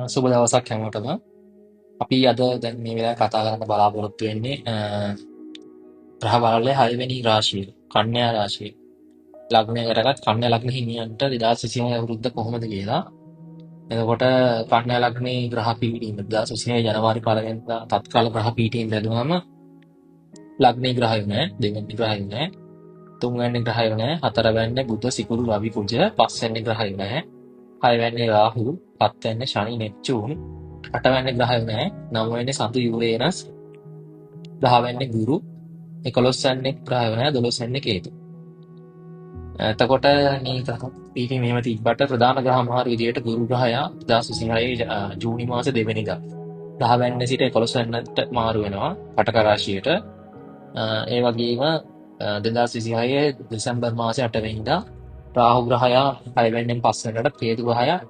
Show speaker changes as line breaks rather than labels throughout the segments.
සුබ දවසක් හැමෝටම. අපි අද දැන් මේ වෙලාවේ කතා කරන්න බලාපොරොත්තු වෙන්නේ ග්‍රහ බලය 6 වෙනි රාශිය, කන්‍යා රාශිය. ලග්නය කරගත් කන්‍යා ලග්න හිමියන්ට 2026 අවුරුද්ද කොහොමද කියලා. එතකොට කන්‍යා ලග්නේ ග්‍රහ පීඨීන් 2026 ජනවාරි 1 වෙනිදා තත්කාල ග්‍රහ පීඨීන් බැලුවම ලග්නේ ග්‍රහය නැහැ, දෙවෙනි ග්‍රහය නැහැ, තුන්වෙනි ග්‍රහය නැහැ, හතරවෙනි බුධ සිකුරු රවි කුජ, පස්වෙනි ග්‍රහය නැහැ, හයවෙනි රාහු, හත්වෙනි ශනි නෙප්චූන්, අටවැන්නේ ග්‍රහය නැහැ, නවවෙනි සතු යුරේනස්, 10වෙනි ගුරු, 11වෙනි ග්‍රහය නැහැ, 12වෙනි කේතු. එතකොට මේ ග්‍රහ පීඨය මෙහෙම තිබ්බට ප්‍රධාන ග්‍රහ මාරු විදියට ගුරු ග්‍රහයා 2026 ජූනි මාසේ 2 වෙනිදා 10වෙනි සිට 11වෙනිට මාරු වෙනවා කටක රාශියට. ඒ වගේම 2026 දෙසැම්බර් මාසේ 8 වෙනිදා රාහු ග්‍රහයා 6 වෙනිෙන් 5 වෙනිදාට, කේතු ග්‍රහයා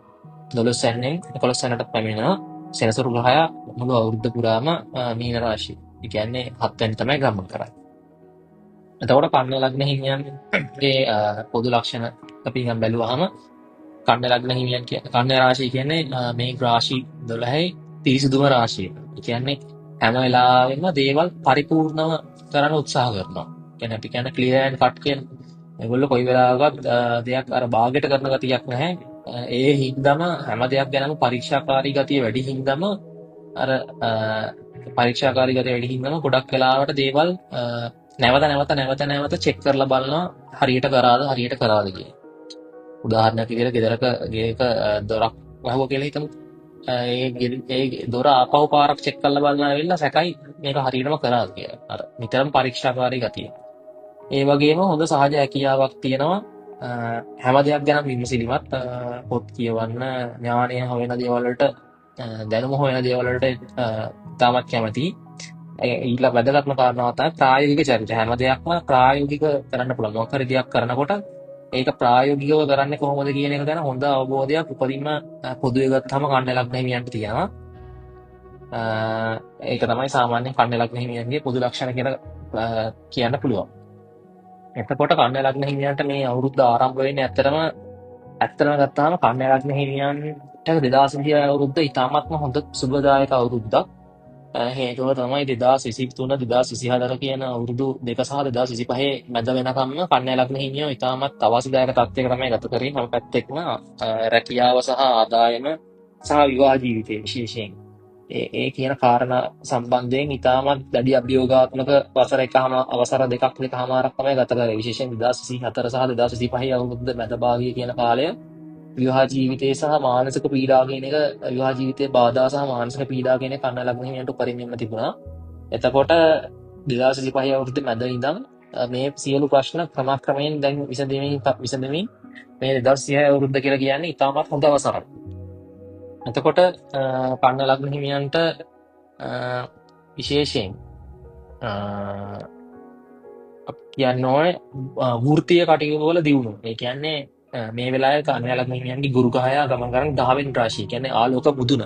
12 වෙනිෙන් 11 වෙනිදාට පැමිණෙනවා. සෙනසුරු ග්‍රහයා මුළු අවුරුද්ද පුරාම මීන රාශිය. ඒ කියන්නේ 7 වෙනි තමයි ගමන් කරන්නේ. එතකොට කන්‍යා ලග්න හිමියන්ගේ පොදු ලක්ෂණ අපි නිකන් බැලුවාම කන්‍යා ලග්න හිමියන් කන්‍යා රාශිය කියන්නේ මේ රාශි 12යි පිරිසිදුම රාශිය. ඒ කියන්නේ හැම වෙලාවෙම දේවල් පරිපූර්ණව කරන්න උත්සාහ කරනවා. කියන්නේ අපි කියන්නේ ක්ලියර් ඇන්ඩ් කට් කියන. ඒගොල්ලෝ කොයි වෙලාවකවත් දෙයක් අර බාගෙට කරන ගතියක් නැහැ. ඒ හින්දාම හැම දෙයක් ගැනම පරීක්ෂාකාරී ගතිය වැඩි හින්දාම අර පරීක්ෂාකාරී ගතිය වැඩි හින්දාම ගොඩක් වෙලාවට දේවල් නැවත චෙක් කරලා බලනවා හරියට කරාද කියලා. උදාහරණයක් විදිහට ගෙදරක ගේක දොරක් වහුවා කියලා හිතමු. ඒ දොර ආපහු පාරක් චෙක් කරලා බලන්න ඇවිල්ලා සැකයි මේක හරියටම කරාද කියලා. අර නිතරම පරීක්ෂාකාරී ගතිය. ඒ වගේම හොඳ සහජ හැකියාවක් තියෙනවා. හැම දෙයක් ගැන විමසිලිමත්, පොත් කියවන්න, ඥානය හොයන දේවල් වලට, දැනුම හොයන දේවල් වලට තාමත් කැමතියි. ඊළඟ වැදගත්ම කාරණාව තමයි ප්‍රායෝගික චරිතය. හැම දෙයක්ම ප්‍රායෝගික කරන්න පුළුවන්. මොකක් හරි දෙයක් කරනකොට ඒක ප්‍රායෝගිකව කරන්නේ කොහොමද කියන එක ගැන හොඳ අවබෝධයක් උපරිම පොදුවේ ගත්තාම කන්‍යා ලග්න හිමියන්ට තියෙනවා. ඒක තමයි සාමාන්‍ය කන්‍යා ලග්න හිමියන්ගේ පොදු ලක්ෂණ කියලා කියන්න පුළුවන්. එතකොට කන්‍යා ලග්න හිමියන්ට මේ අවුරුද්ද ආරම්භ වෙන්නේ ඇත්තටම ගත්තාම කන්‍යා ලග්න හිමියන්ට 2026 අවුරුද්ද ඉතාමත්ම හොඳ සුබදායක අවුරුද්දක්. හේතුව තමයි 2023 2024 කියන අවුරුදු දෙක සහ 2025 මැද වෙනකම්ම කන්‍යා ලග්න හිමියෝ ඉතාමත් අවාසිදායක තත්ත්වයක තමයි ගත කරේ. හැම පැත්තෙක්ම රැකියාව සහ ආදායම සහ විවාහ ජීවිතය විශේෂයෙන් ඒ කියන කාරණා සම්බන්ධයෙන් ඉතාමත් දැඩි අභියෝගාත්මක අවසර දෙකමාරක් තමයි ගත කරේ. විශේෂයෙන් 2024 සහ 2025 අවුරුද්ද මැද භාගයේ කියන කාලය විවාහ ජීවිතය සහ මානසික පීඩා කියන එක, විවාහ ජීවිතයේ බාධා සහ මානසික පීඩා කියන එක කන්‍යා ලග්න හිමියන්ට උපරිමයෙන්ම තිබුණා. එතකොට 2025 අවුරුද්දේ මැද ඉඳන් මේ සියලු ප්‍රශ්න ක්‍රමක්‍රමයෙන් දැන් විසඳෙමින් මේ 2026 අවුරුද්ද කියලා කියන්නේ ඉතාමත් හොඳ අවසරක්. එතකොට කන්‍යා ලග්න හිමියන්ට විශේෂයෙන් කියන්න ඕනේ වෘත්තීය කටයුතු වල දියුණුව. ඒ කියන්නේ මේ වෙලාවේ කන්‍යා ලග්න හිමියන්ගේ ගුරු ග්‍රහයා ගමන් කරන්නේ 10 වෙනි රාශිය. කියන්නේ ආලෝක මුදුන.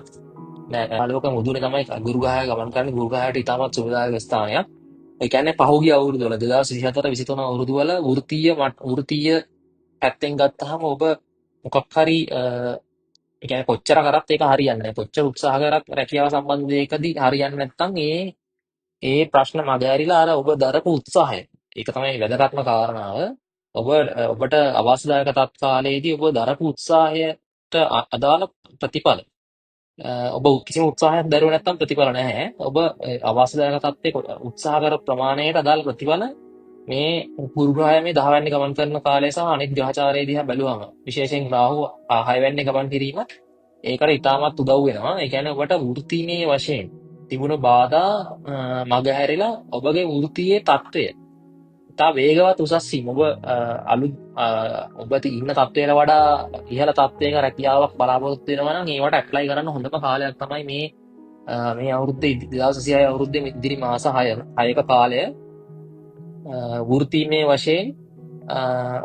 ආලෝක මුදුනේ තමයි ගුරු ග්‍රහයා ගමන් කරන්නේ. ගුරු ග්‍රහයාට ඉතාමත් සුබදායක ස්ථානයක්. ඒ කියන්නේ පහුගිය අවුරුදු වල 2024 23 අවුරුදු වල වෘත්තීය පැත්තෙන් ගත්තාම ඔබ මොකක් හරි ඒ කියන්නේ කොච්චර කරත් ඒක හරියන්නේ නැහැ. කොච්චර උත්සාහ කරත් රැකියාව සම්බන්ධ දෙයකදී හරියන්නේ නැත්නම් ඒ ප්‍රශ්න මගහැරිලා අර ඔබ දරපු උත්සාහය. ඒක තමයි වැදගත්ම කාරණාව. ඔබට අවාසිදායක තත්කාලයේදී ඔබ දරපු උත්සාහයට අදාළ ප්‍රතිඵල. ඔබ කිසිම උත්සාහයක් දරුවේ නැත්නම් ප්‍රතිඵල නැහැ. ඔබ අවාසිදායක තත්ත්වයේ උත්සාහ කර ප්‍රමාණයට අදාළ ප්‍රතිඵල මේ ගුරු ග්‍රහය මේ 10 වෙනි ගමන් කරන කාලය සහ අනෙක් ග්‍රහචාරය දිහා බැලුවම විශේෂයෙන් රාහු 6 වෙනි ගමන් කිරීම ඒකට ඉතාමත් උදව් වෙනවා. ඒ කියන්නේ ඔබට වෘත්තීය වශයෙන් තිබුණ බාධා මගහැරිලා ඔබගේ වෘත්තීය තත්ත්වය ඉතා වේගවත් උසස් වීම. ඔබ ඔබ ඉන්න තත්ත්වයට වඩා ඉහළ තත්ත්වයක රැකියාවක් බලාපොරොත්තු වෙනවා නම් ඒවට ඇප්ලයි කරන්න හොඳම කාලයක් තමයි මේ අවුරුද්දේ 2026 අවුරුද්දේ ඉදිරි මාස 6ක කාලය. වෘත්තීය වශයෙන්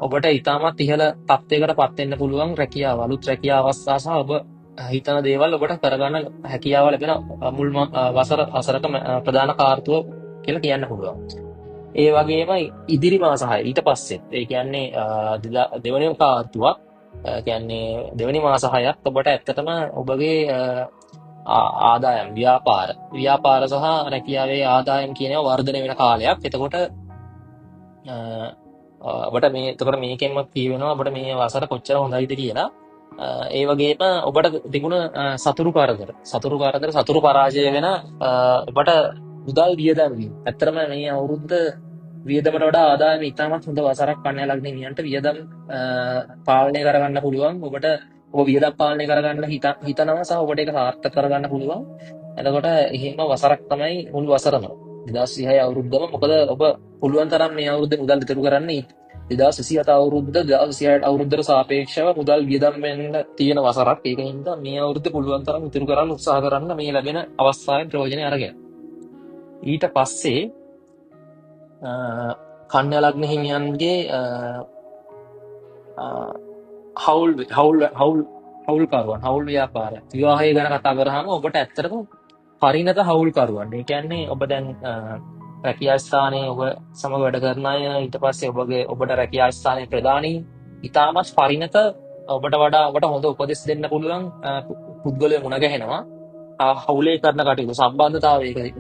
ඔබට ඉතාමත් ඉහළ තත්ත්වයකට පත් වෙන්න පුළුවන් රැකියාව, අලුත් රැකියාව අවස්ථා සහ ඔබ හිතන දේවල් ඔබට කරගන්න හැකියාව ලැබෙන මුල් වසරක ප්‍රධාන කාර්යතුව කියලා කියන්න පුළුවන්. ඒ වගේම ඉදිරි මාස 6 ඊට පස්සේ ඒ කියන්නේ දෙවෙනි කාර්යතුවක් කියන්නේ දෙවෙනි මාස 6ක් ඔබට ඇත්තටම ඔබගේ ආදායම් ව්‍යාපාර සහ රැකියාවේ ආදායම් කියනවා වර්ධනය වෙන කාලයක්. එතකොට අ, ඔබට එතකොට මේකෙන්ම කියවෙනවා ඔබට මේ වසර කොච්චර හොඳයිද කියලා. ඒ වගේම ඔබට තිබුණ සතුරු පරාජය වෙන ඔබට මුදල් වියදම් වීම. ඇත්තටම මේ අවුරුද්ද වියදමට වඩා ආදායම ඉතාමත් හොඳ වසරක් කන්‍යා ලග්න හිමියන්ට වියදම් පාලනය කරගන්න පුළුවන්. ඔබ වියදම් පාලනය කරගන්න හිතනවා සහ ඔබට ඒක සාර්ථක කරගන්න පුළුවන්. එතකොට එහෙම වසරක් තමයි මුල් වසරම 2026 අවුරුද්දම. මොකද ඔබ පුළුවන් තරම් මේ අවුරුද්දේ මුදල් ඉතුරු කරන්න 2027 අවුරුද්ද 2026 අවුරුද්දට සාපේක්ෂව මුදල් වියදම් වෙන්න තියෙන වසරක්. ඒකින්ද මේ අවුරුද්දේ පුළුවන් තරම් ඉතුරු කරන්න උත්සාහ කරන්න මේ ලැබෙන අවස්ථාවෙන් ප්‍රයෝජනය අරගෙන. ඊට පස්සේ කන්‍යා ලග්න හිමියන්ගේ හවුල් ව්‍යාපාර විවාහය ගැන කතා කරාම ඔබට ඇත්තටම පරිණත හවුල්කරුවන්. ඒ කියන්නේ ඔබ දැන් රැකියා ස්ථානයේ ඔබ සමග වැඩ කරන අය, ඊට පස්සේ ඔබට රැකියා ස්ථානයේ ප්‍රධානී ඉතාමත් පරිණත ඔබට වඩා ඔබට හොඳ උපදෙස් දෙන්න පුළුවන් පුද්ගලයෝ මුණ ගැහෙනවා. හවුලේ කරන කටයුතු සම්බන්ධතාවයක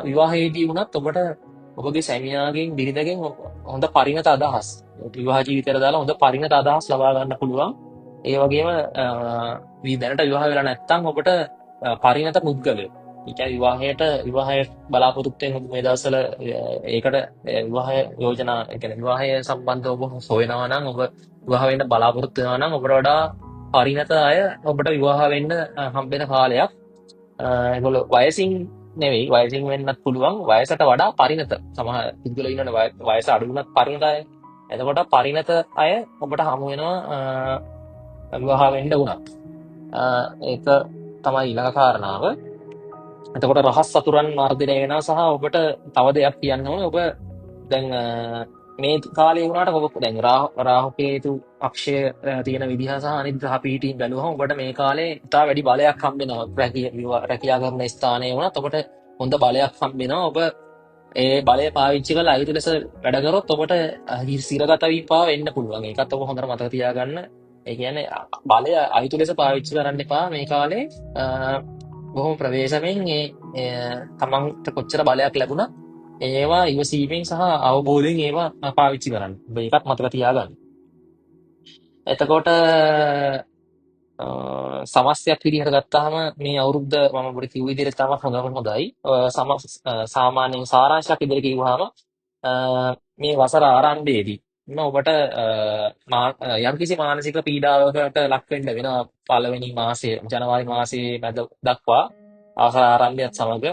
විවාහයේදී වුණත් ඔබට ඔබගේ සැමියාගෙන් බිරිඳගෙන් හොඳ පරිණත අදහස් විවාහ ජීවිතයට දාලා හොඳ පරිණත අදහස් ලබා ගන්න පුළුවන්. ඒ වගේම දැනට විවාහ වෙලා නැත්නම් ඔබට පරිණත පුද්ගලයෝ. ඒ කියන්නේ විවාහය බලාපොරොත්තු වෙන මේ දවස්වල ඒකට විවාහ යෝජනා, ඒ කියන්නේ විවාහය සම්බන්ධව ඔබ හොයනවා නම්, ඔබ විවාහ වෙන්න බලාපොරොත්තු වෙනවා නම් ඔබට වඩා පරිණත අය ඔබට විවාහ වෙන්න හම්බෙන කාලයක්. ඒගොල්ලෝ වයසින් වෙන්නත් පුළුවන්. වයසට වඩා පරිණත සමහර පුද්ගලයෝ ඉන්නවනේ වයස අඩු වුණත් පරිණත අය. එතකොට පරිණත අය ඔබට හමු වෙනවා විවාහ වෙන්න උනත්. ඒක තමයි ඊළඟ කාරණාව. එතකොට රහස් සතුරන් වර්ධනය වෙනවා සහ ඔබට තව දෙයක් කියන්න ඕනේ. ඔබ දැන් මේ කාලේ වුණාට ඔබ දැන් රාහු කේතු අක්ෂය තියෙන විදිහ සහ අනිත් ග්‍රහ පීඨීන් බැලුවම ඔබට මේ කාලේ ඉතා වැඩි බලයක් හම්බ වෙනවා. රැකියා කරන ස්ථානයේ වුණත් ඔබට හොඳ බලයක් හම්බ වෙනවා. ඔබ ඒ බලය පාවිච්චි කරලා අයුතු ලෙස වැඩ කරොත් ඔබට සිරගත වීම වෙන්න පුළුවන්. ඒකත් ඔබ හොඳට මතක තියාගන්න. ඒ කියන්නේ බලය අයුතු ලෙස පාවිච්චි කරන්න එපා මේ කාලේ. බොහොම ප්‍රවේශමෙන් තමන්ට කොච්චර බලයක් ලැබුණා ඒවා ඉවසීමෙන් සහ අවබෝධයෙන් ඒවා පාවිච්චි කරන්න. ඔබ ඒකත් මතක තියාගන්න. එතකොට සමස්තයක් විදිහට ගත්තාම මේ අවුරුද්ද මම ඔබට කිව්ව විදිහට තමයි හොඳයි. සාමාන්‍යයෙන් සාරාංශයක් විදිහට කිව්වහම මේ වසර ආරම්භයේදී ඔබට යම්කිසි මානසික පීඩාවකට ලක් වෙන්න වෙනවා. පළවෙනි මාසයේ ජනවාරි මාසයේ මැද දක්වා අවසර ආරම්භයත් සමග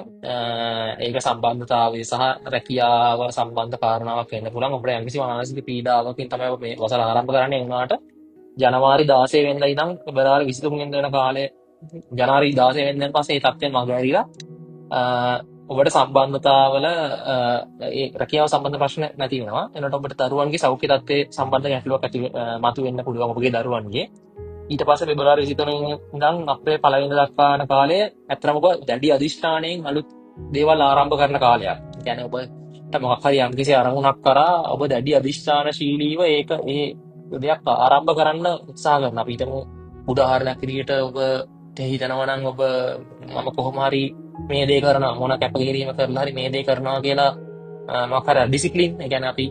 ඒක සම්බන්ධතාවය සහ රැකියාව සම්බන්ධ කාරණාවක් වෙන්න පුළුවන්. ඔබට යම්කිසි මානසික පීඩාවකින් තමයි මේ වසර ආරම්භ කරන්නේ. වුණාට ජනවාරි 16 වෙනිදා ඉඳන් පෙබරවාරි 23 වෙනිදා වෙන කාලේ ජනවාරි 16 වෙනිදාන් පස්සේ ඒ තත්ත්වය මගහැරිලා ඔබට සම්බන්ධතාවල ඒ රැකියාව සම්බන්ධ ප්‍රශ්න නැති වෙනවා. එනකොට ඔබට දරුවන්ගේ සෞඛ්‍ය තත්ත්වයේ සම්බන්ධ ගැටලුවක් මතුවෙන්න පුළුවන් ඔබගේ දරුවන්ගේ. ඊට පස්සේ පෙබරවාරි 23 ඉඳන් අප්‍රේල් 1 වෙනිදා දක්වා යන කාලය ඇත්තටම ඔබ දැඩි අධිෂ්ඨානයෙන් අලුත් දේවල් ආරම්භ කරන කාලයක්. ඒ කියන්නේ ඔබට මොකක් හරි යම්කිසි අරමුණක් කරා ඔබ දැඩි අධිෂ්ඨානශීලීව ඒ දෙයක් ආරම්භ කරන්න උත්සාහ කරනවා. අපි හිතමු උදාහරණයක් විදිහට ඔබ හිතනවා නම් මම කොහොම හරි මේ දේ කරනවා, මොන කැපකිරීම කරලා හරි මේ දේ කරනවා කියලා මොකක් හරි ඩිසිප්ලින්. ඒ කියන්නේ අපි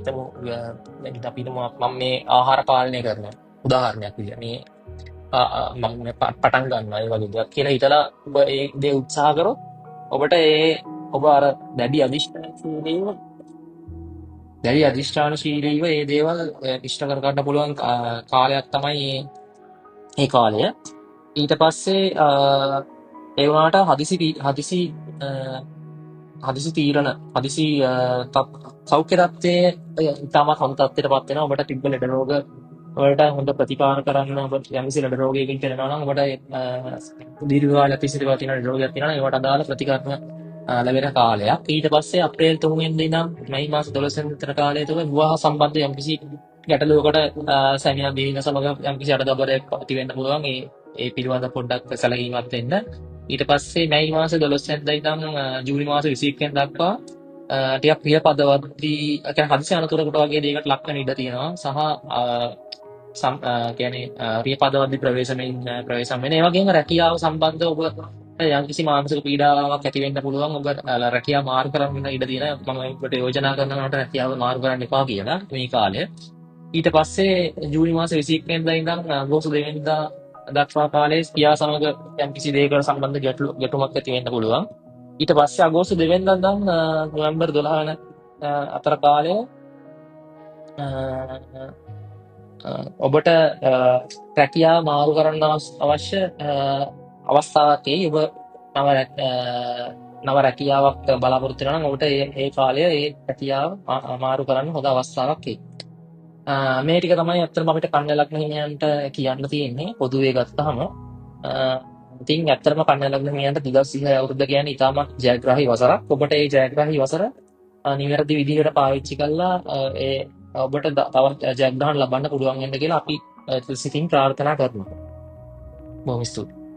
හිතමු මම මේ ආහාර පාලනය කරනවා උදාහරණයක් විදිහට. මේ මම පටන් ගන්නවා ඒ වගේ දෙයක් කියලා හිතලා ඔබ ඒ දේ උත්සාහ කරොත් ඔබට ඔබ අර දැඩි අධිෂ්ඨානශීලීව ඒ දේවල් ඉෂ්ට කර ගන්න පුළුවන් කාලයක් තමයි මේ කාලය. ඊට පස්සේ ඒ වුණාට හදිසි තීරණ සෞඛ්‍ය තත්ත්වයේ ඉතාමත් හොඳ තත්ත්වයටපත් වෙනවා. ඔබට තිබ්බ ලෙඩ රෝග වලට හොඳ ප්‍රතිකාර කරන්න ඔබ යම්කිසි ලෙඩ රෝගයකින් පෙළෙනවා නම් ඔබට දීර්ඝ කාලයක් තිස්සේ තියෙන ලෙඩ රෝගයක් තියෙනවා නම් ඒවට අදාළ ප්‍රතිකර්ම ලැබෙන කාලයක්. ඊට පස්සේ අප්‍රේල් 3 වෙනිදා ඉඳන් මැයි මාස 12 වෙනිදා කාලය තුළ විවාහ සම්බන්ධ යම්කිසි ගැටලුවකට සැමියා බිරිඳ සමග යම්කිසි අඩදබරයක් ඇති වෙන්න පුළුවන්. ඒ පිළිබඳ පොඩ්ඩක් සැලකිලිමත් වෙන්න. ඊට පස්සේ මැයි මාස 12 වෙනිදා ඉඳන් ජූනි මාස 21 වෙනිදා දක්වා ටිකක් ප්‍රියපදවත්දී කියන්නේ හදිසි අනතුරකට වගේ දෙයකට ලක් වෙන ඉඩ තියෙනවා. සහ කියන්නේ රියපදවද්දි ප්‍රවේශම් වෙන ඒ වගේම රැකියාව සම්බන්ධව ඔබ යම්කිසි මානසික පීඩාවක් ඇති වෙන්න පුළුවන්. ඔබ රැකියාව මාරු කරන්න ඉඩ තියෙන. මම ඔබට යෝජනා කරනවට රැකියාව මාරු කරන්න එපා කියලා මේ කාලය. ඊට පස්සේ ජූනි මාසේ 21 වෙනිදා ඉඳන් අගෝස්තු 2 වෙනිදා දක්වා කාලයේ පියා සමග යම්කිසි දෙයකට සම්බන්ධ ගැටුමක් ඇති වෙන්න පුළුවන්. ඊට පස්සේ අගෝස්තු 2 වෙනිදා ඉඳන් නොවැම්බර් 12 වෙන අතර කාලය ඔබට රැකියාව මාරු කරන්න අවශ්‍ය අවස්ථාවක් එයි. ඔබ නව රැකියාවක් බලාපොරොත්තු වෙනවා නම් ඔබට ඒ කාලය ඒ රැකියාව මාරු කරන්න හොඳ අවස්ථාවක් එයි. මේ ටික තමයි ඇත්තටම අපිට කන්‍යා ලග්න හිමියන්ට කියන්න තියෙන්නේ පොදුවේ ගත්තාම. ඉතින් ඇත්තටම කන්‍යා ලග්න හිමියන්ට 2020 අවුරුද්ද කියන්නේ ඉතාමත් ජයග්‍රාහී වසරක්. ඔබට ඒ ජයග්‍රාහී වසර නිවැරදි විදිහට පාවිච්චි කළා ඒ ඔබට තවත් ජයග්‍රහණ ලබන්න පුළුවන් වෙන්න කියලා අපි සිතින් ප්‍රාර්ථනා කරනවා. බොහොම ස්තුතියි.